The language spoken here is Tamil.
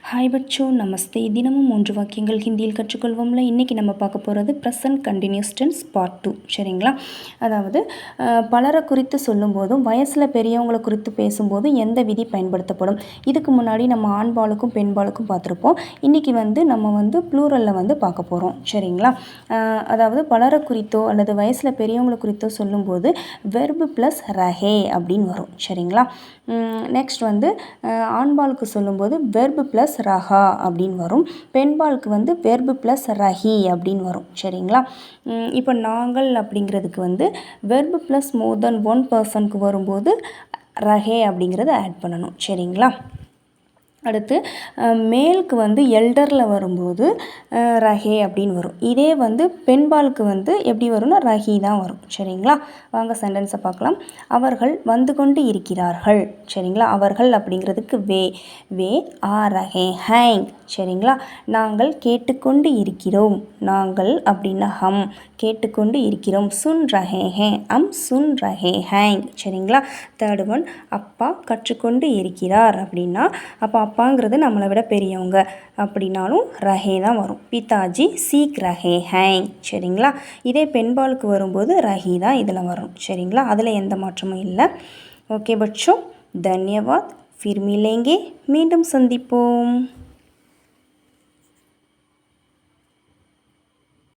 ஹாய் பச்சோ நமஸ்தே. தினமும் 3 வாக்கியங்கள் ஹிந்தியில் கற்றுக்கொள்வோம்ல. இன்றைக்கி நம்ம பார்க்க போகிறது ப்ரெசன்ட் கண்டினியூஸ் டென்ஸ் பார்ட் 2. சரிங்களா? அதாவது பலரை குறித்து சொல்லும்போதும் வயசில் பெரியவங்களை குறித்து பேசும்போதும் எந்த விதி பயன்படுத்தப்படும். இதுக்கு முன்னாடி நம்ம ஆண்பாலுக்கும் பெண்பாலுக்கும் பார்த்துருப்போம். இன்றைக்கி நம்ம ப்ளூரலில் பார்க்க போகிறோம். சரிங்களா? அதாவது பலரை குறித்தோ அல்லது வயசில் பெரியவங்களை குறித்தோ சொல்லும்போது வெர்பு ப்ளஸ் ரஹே அப்படின்னு வரும். சரிங்களா? நெக்ஸ்ட் ஆண்பாலுக்கு சொல்லும்போது வெர்பு ப்ளஸ் ரஹா அப்படின்னு வரும். பெண்பாலுக்கு வெர்பு ப்ளஸ் ரஹி அப்படின்னு வரும். சரிங்களா? இப்போ நாங்கள் அப்படிங்கிறதுக்கு வெர்பு ப்ளஸ் மோர் தென் ஒன் பர்சனுக்கு வரும்போது ரஹே அப்படிங்கிறத ஆட் பண்ணணும். சரிங்களா? அடுத்து மேலுக்கு எல்டரில் வரும்போது ரஹே அப்படின்னு வரும். இதே பெண்பாலுக்கு எப்படி வரும்னா ரஹி தான் வரும். சரிங்களா? வாங்க சென்டென்ஸை பார்க்கலாம். அவர்கள் வந்து கொண்டு இருக்கிறார்கள். சரிங்களா? அவர்கள் அப்படிங்கிறதுக்கு வே ஆ ரஹே ஹேங். சரிங்களா? நாங்கள் கேட்டுக்கொண்டு இருக்கிறோம். நாங்கள் அப்படின்னா ஹம் கேட்டுக்கொண்டு இருக்கிறோம். சுன் ரஹே ஹே சுன் ரஹே ஹேங். சரிங்களா? தேர்டு ஒன் அப்பா கற்றுக்கொண்டு இருக்கிறார் அப்படின்னா அப்போ அப்பாங்கிறது நம்மளை விட பெரியவங்க அப்படின்னாலும் ரஹே தான் வரும். பிதாஜி சீக் ரஹே ஹேங். சரிங்களா? இதே பெண்பாலுக்கு வரும்போது ரஹி தான் இதில் வரும். சரிங்களா? அதில் எந்த மாற்றமும் இல்லை. ஓகே பட்சோ, தன்யவாத். ஃபிர் மிலேங்கே. மீண்டும் சந்திப்போம்.